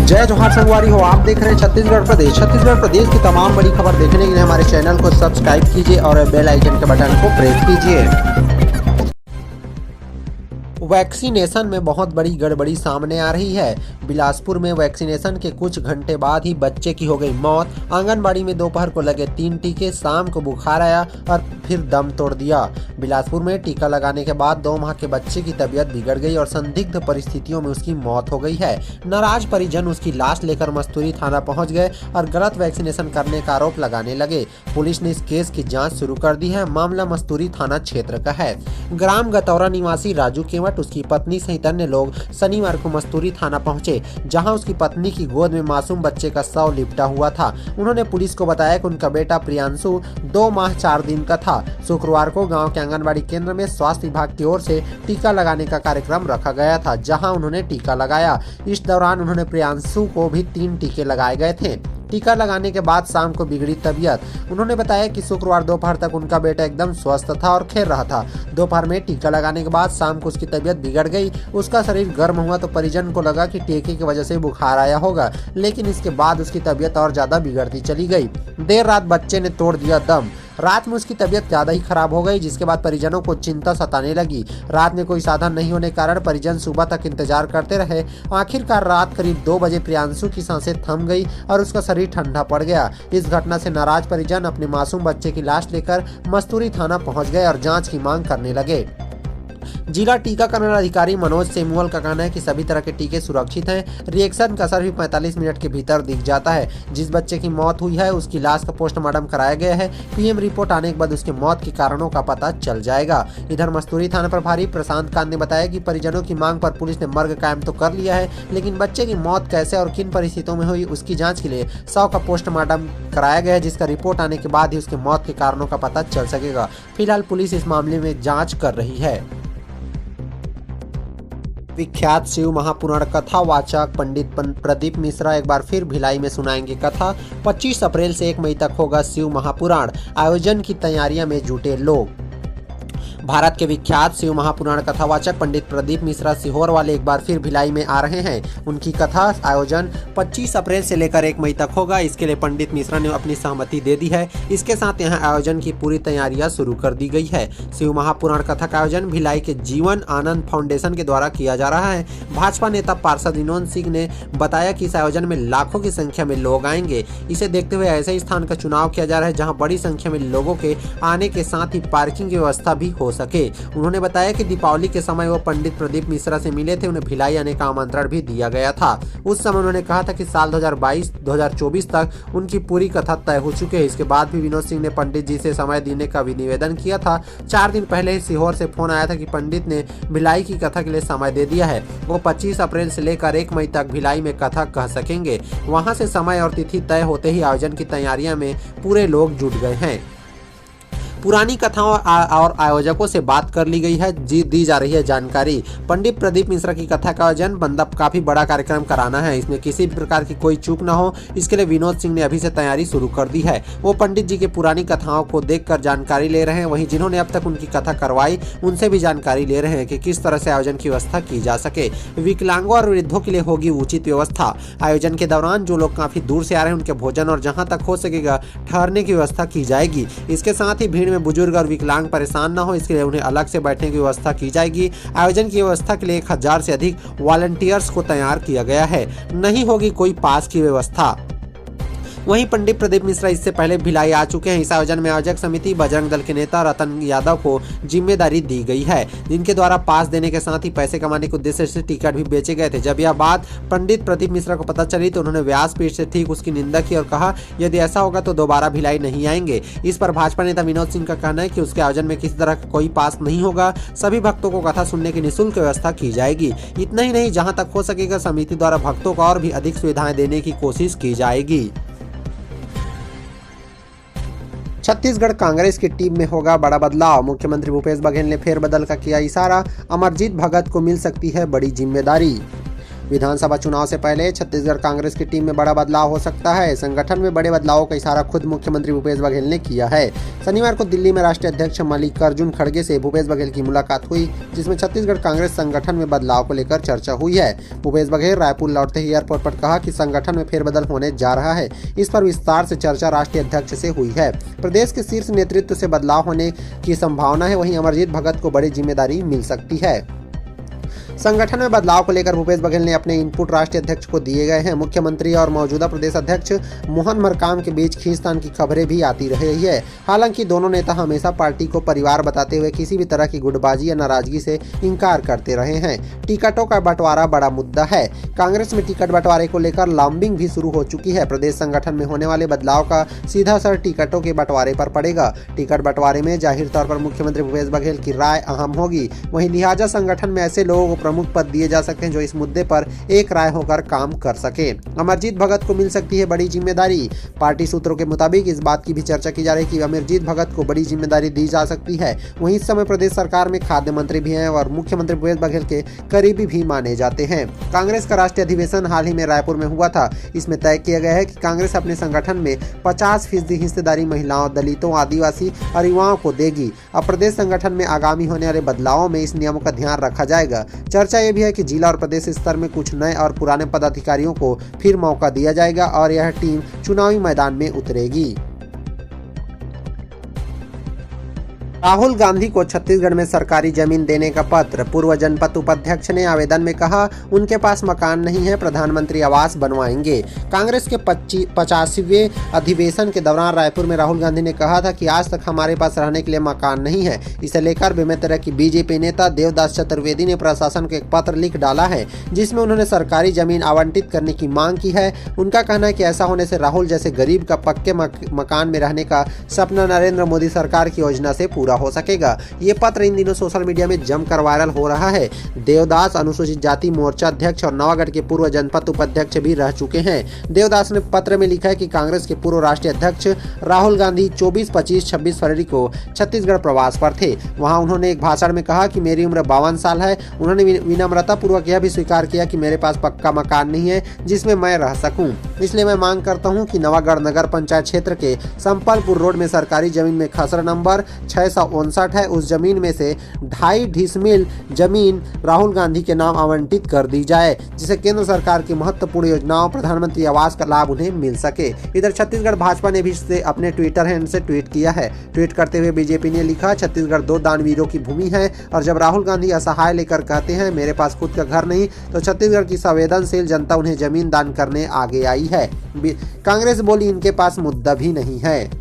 जय जोहार संगवारी हो, आप देख रहे हैं छत्तीसगढ़ प्रदेश की तमाम बड़ी खबर देखने के लिए हमारे चैनल को सब्सक्राइब कीजिए और बेल आइकन के बटन को प्रेस कीजिए। वैक्सीनेशन में बहुत बड़ी गड़बड़ी सामने आ रही है। बिलासपुर में वैक्सीनेशन के कुछ घंटे बाद ही बच्चे की हो गई मौत। आंगनबाड़ी में दोपहर को लगे 3 टीके, शाम को बुखार आया और फिर दम तोड़ दिया। बिलासपुर में टीका लगाने के बाद 2 माह के बच्चे की तबीयत बिगड़ गई और संदिग्ध परिस्थितियों में उसकी मौत हो गई है। नाराज परिजन उसकी लाश लेकर मस्तूरी थाना पहुंच गए और गलत वैक्सीनेशन करने का आरोप लगाने लगे। पुलिस ने इस केस की जाँच शुरू कर दी है। मामला मस्तूरी थाना क्षेत्र का है। ग्राम गतौरा निवासी राजू केवट, उसकी पत्नी सहित अन्य लोग शनिवार को मस्तूरी थाना पहुंचे, जहां उसकी पत्नी की गोद में मासूम बच्चे का शव लिपटा हुआ था। उन्होंने पुलिस को बताया कि उनका बेटा प्रियांशु 2 माह 4 दिन का था। शुक्रवार को गांव के आंगनबाड़ी केंद्र में स्वास्थ्य विभाग की ओर से टीका लगाने का कार्यक्रम रखा गया था, जहां उन्होंने टीका लगाया। इस दौरान उन्होंने प्रियांशु को भी 3 टीके लगाए गए थे। टीका लगाने के बाद शाम को बिगड़ी तबीयत। उन्होंने बताया कि शुक्रवार दोपहर तक उनका बेटा एकदम स्वस्थ था और खेल रहा था। दोपहर में टीका लगाने के बाद शाम को उसकी तबीयत बिगड़ गई। उसका शरीर गर्म हुआ तो परिजन को लगा कि टीके की वजह से बुखार आया होगा, लेकिन इसके बाद उसकी तबीयत और ज्यादा बिगड़ती चली गई। देर रात बच्चे ने तोड़ दिया दम। रात में उसकी तबीयत ज्यादा ही खराब हो गई, जिसके बाद परिजनों को चिंता सताने लगी। रात में कोई साधन नहीं होने के कारण परिजन सुबह तक इंतजार करते रहे। आखिरकार रात करीब 2 बजे प्रियांशु की सांसें थम गई और उसका शरीर ठंडा पड़ गया। इस घटना से नाराज परिजन अपने मासूम बच्चे की लाश लेकर मस्तूरी थाना पहुंच गए और जांच की मांग करने लगे। जिला टीकाकरण अधिकारी मनोज सेमुअल का कहना है कि सभी तरह के टीके सुरक्षित हैं। रिएक्शन का असर भी 45 मिनट के भीतर दिख जाता है। जिस बच्चे की मौत हुई है उसकी लाश का पोस्टमार्टम कराया गया है। पीएम रिपोर्ट आने के बाद उसकी मौत के कारणों का पता चल जाएगा। इधर मस्तूरी थाना प्रभारी प्रशांत कांत ने बताया कि परिजनों की मांग पर पुलिस ने मर्ग कायम तो कर लिया है, लेकिन बच्चे की मौत कैसे और किन परिस्थितियों में हुई उसकी जाँच के लिए शव का पोस्टमार्टम कराया गया है, जिसका रिपोर्ट आने के बाद ही उसकी मौत के कारणों का पता चल सकेगा। फिलहाल पुलिस इस मामले में जाँच कर रही है। विख्यात शिव महापुराण कथा वाचक पंडित प्रदीप मिश्रा एक बार फिर भिलाई में सुनाएंगे कथा। 25 अप्रैल से 1 मई तक होगा शिव महापुराण। आयोजन की तैयारियां में जुटे लोग। भारत के विख्यात शिव महापुराण कथावाचक पंडित प्रदीप मिश्रा सीहोर वाले एक बार फिर भिलाई में आ रहे हैं। उनकी कथा आयोजन 25 अप्रैल से लेकर 1 मई तक होगा। इसके लिए पंडित मिश्रा ने अपनी सहमति दे दी है। इसके साथ यहां आयोजन की पूरी तैयारियां शुरू कर दी गई है। शिव महापुराण कथा का आयोजन भिलाई के जीवन आनंद फाउंडेशन के द्वारा किया जा रहा है। भाजपा नेता पार्षद विनोद सिंह ने बताया कि इस आयोजन में लाखों की संख्या में लोग आएंगे। इसे देखते हुए ऐसे स्थान का चुनाव किया जा रहा है जहाँ बड़ी संख्या में लोगों के आने के साथ ही पार्किंग की व्यवस्था भी हो सके। उन्होंने बताया कि दीपावली के समय वो पंडित प्रदीप मिश्रा से मिले थे। उन्हें भिलाई आने का आमंत्रण भी दिया गया था। उस समय उन्होंने कहा था कि साल 2022-2024 तक उनकी पूरी कथा तय हो चुकी है। इसके बाद भी विनोद सिंह ने पंडित जी से समय देने का भी निवेदन किया था। 4 दिन पहले ही सीहोर से फोन आया था कि पंडित ने भिलाई की कथा के लिए समय दे दिया है। वो 25 अप्रैल से लेकर 1 मई तक भिलाई में कथा कह सकेंगे। वहां से समय और तिथि तय होते ही आयोजन की तैयारियां में पूरे लोग जुट गए हैं। पुरानी कथाओं और आयोजकों से बात कर ली गई है, दी जा रही है जानकारी। पंडित प्रदीप मिश्रा की कथा का आयोजन काफी बड़ा कार्यक्रम कराना है। इसमें किसी भी प्रकार की कोई चूक न हो, इसके लिए विनोद सिंह ने अभी से तैयारी शुरू कर दी है। वो पंडित जी की पुरानी कथाओं को देखकर जानकारी ले रहे हैं। वहीं जिन्होंने अब तक उनकी कथा करवाई उनसे भी जानकारी ले रहे हैं कि किस तरह से आयोजन की व्यवस्था की जा सके। विकलांगों और वृद्धों के लिए होगी उचित व्यवस्था। आयोजन के दौरान जो लोग काफी दूर से आ रहे हैं उनके भोजन और जहाँ तक हो सकेगा ठहरने की व्यवस्था की जाएगी। इसके साथ ही भीड़ में बुजुर्ग और विकलांग परेशान न हो, इसके लिए उन्हें अलग से बैठने की व्यवस्था की जाएगी। आयोजन की व्यवस्था के लिए 1000 से अधिक वॉलंटियर्स को तैयार किया गया है। नहीं होगी कोई पास की व्यवस्था। वहीं पंडित प्रदीप मिश्रा इससे पहले भिलाई आ चुके हैं। इस आयोजन में आयोजक समिति बजरंग दल के नेता रतन यादव को जिम्मेदारी दी गई है, जिनके द्वारा पास देने के साथ ही पैसे कमाने के उद्देश्य से टिकट भी बेचे गए थे। जब यह बात पंडित प्रदीप मिश्रा को पता चली तो उन्होंने व्यासपीठ से ठीक उसकी निंदा की और कहा यदि ऐसा होगा तो दोबारा भिलाई नहीं आएंगे। इस पर भाजपा नेता विनोद सिंह का कहना है कि उसके आयोजन में किसी तरह का कोई पास नहीं होगा। सभी भक्तों को कथा सुनने की निःशुल्क व्यवस्था की जाएगी। इतना ही नहीं, जहाँ तक हो सकेगा समिति द्वारा भक्तों को और भी अधिक सुविधाएं देने की कोशिश की जाएगी। छत्तीसगढ़ कांग्रेस की टीम में होगा बड़ा बदलाव। मुख्यमंत्री भूपेश बघेल ने फेरबदल का किया इशारा। अमरजीत भगत को मिल सकती है बड़ी जिम्मेदारी। विधानसभा चुनाव से पहले छत्तीसगढ़ कांग्रेस की टीम में बड़ा बदलाव हो सकता है। संगठन में बड़े बदलावों का इशारा खुद मुख्यमंत्री भूपेश बघेल ने किया है। शनिवार को दिल्ली में राष्ट्रीय अध्यक्ष मल्लिकार्जुन खड़गे से भूपेश बघेल की मुलाकात हुई, जिसमें छत्तीसगढ़ कांग्रेस संगठन में बदलाव को लेकर चर्चा हुई है। भूपेश बघेल रायपुर लौटते ही एयरपोर्ट पर कहा कि संगठन में फेरबदल होने जा रहा है। इस पर विस्तार से चर्चा राष्ट्रीय अध्यक्ष से हुई है। प्रदेश के शीर्ष नेतृत्व से बदलाव होने की संभावना है। वहीं अमरजीत भगत को बड़ी जिम्मेदारी मिल सकती है। संगठन में बदलाव को लेकर भूपेश बघेल ने अपने इनपुट राष्ट्रीय अध्यक्ष को दिए गए हैं। मुख्यमंत्री और मौजूदा प्रदेश अध्यक्ष मोहन मरकाम के बीच खींचतान की खबरें भी आती रही है। हालांकि दोनों नेता हमेशा पार्टी को परिवार बताते हुए किसी भी तरह की गुटबाजी या नाराजगी से इनकार करते रहे हैं। टिकटों का बंटवारा बड़ा मुद्दा है। कांग्रेस में टिकट बंटवारे को लेकर लॉबिंग भी शुरू हो चुकी है। प्रदेश संगठन में होने वाले बदलाव का सीधा असर टिकटों के बंटवारे पर पड़ेगा। टिकट बंटवारे में जाहिर तौर पर मुख्यमंत्री भूपेश बघेल की राय अहम होगी। वहीं लिहाजा संगठन में ऐसे लोगों को प्रमुख पद दिए जा सकते हैं जो इस मुद्दे पर एक राय होकर काम कर सके। अमरजीत भगत को मिल सकती है बड़ी जिम्मेदारी। पार्टी सूत्रों के मुताबिक इस बात की भी चर्चा की जा रही है कि अमरजीत भगत को बड़ी जिम्मेदारी दी जा सकती है। वहीं इस समय प्रदेश सरकार में खाद्य मंत्री भी हैं और मुख्यमंत्री भूपेश बघेल के करीबी भी माने जाते हैं। कांग्रेस का राष्ट्रीय अधिवेशन हाल ही में रायपुर में हुआ था। इसमें तय किया गया है कि कांग्रेस अपने संगठन में 50% हिस्सेदारी महिलाओं, दलितों, आदिवासी और युवाओं को देगी। अब प्रदेश संगठन में आगामी होने वाले बदलावों में इस नियमों का ध्यान रखा जाएगा। चर्चा यह भी है कि जिला और प्रदेश स्तर में कुछ नए और पुराने पदाधिकारियों को फिर मौका दिया जाएगा और यह टीम चुनावी मैदान में उतरेगी। राहुल गांधी को छत्तीसगढ़ में सरकारी जमीन देने का पत्र। पूर्व जनपद उपाध्यक्ष ने आवेदन में कहा उनके पास मकान नहीं है, प्रधानमंत्री आवास बनवाएंगे। कांग्रेस के 85वें अधिवेशन के दौरान रायपुर में राहुल गांधी ने कहा था कि आज तक हमारे पास रहने के लिए मकान नहीं है। इसे लेकर बेमेतरा की बीजेपी नेता देवदास चतुर्वेदी ने प्रशासन को एक पत्र लिख डाला है, जिसमें उन्होंने सरकारी जमीन आवंटित करने की मांग की है। उनका कहना है कि ऐसा होने से राहुल जैसे गरीब का पक्के मकान में रहने का सपना नरेंद्र मोदी सरकार की योजना से पूरा हो सकेगा। ये पत्र इन दिनों सोशल मीडिया में जमकर वायरल हो रहा है। देवदास अनुसूचित जाति मोर्चा अध्यक्ष और नवागढ़ के पूर्व जनपद उपाध्यक्ष भी रह चुके हैं। देवदास ने पत्र में लिखा है कि कांग्रेस के पूर्व राष्ट्रीय अध्यक्ष राहुल गांधी 24, 25, 26 फरवरी को छत्तीसगढ़ प्रवास पर थे। वहां उन्होंने एक भाषण में कहा कि मेरी उम्र 52 साल है। उन्होंने विनम्रता पूर्वक यह भी स्वीकार किया कि मेरे पास पक्का मकान नहीं है जिसमें मैं रह सकूं। इसलिए मैं मांग करता हूं कि नवागढ़ नगर पंचायत क्षेत्र के संपलपुर रोड में सरकारी जमीन में खसरा नंबर 659 है, उस जमीन में से 2.5 डिसमिल जमीन राहुल गांधी के नाम आवंटित कर दी जाए, जिसे केंद्र सरकार की महत्वपूर्ण योजनाओं प्रधानमंत्री आवास का लाभ उन्हें मिल सके। इधर छत्तीसगढ़ भाजपा ने भी इससे अपने ट्विटर हैंडल से ट्वीट किया है। ट्वीट करते हुए बीजेपी ने लिखा, छत्तीसगढ़ 2 दानवीरों की भूमि है और जब राहुल गांधी असहाय लेकर कहते हैं मेरे पास खुद का घर नहीं, तो छत्तीसगढ़ की संवेदनशील जनता उन्हें जमीन दान करने आगे आई है। कांग्रेस बोली इनके पास मुद्दा भी नहीं है।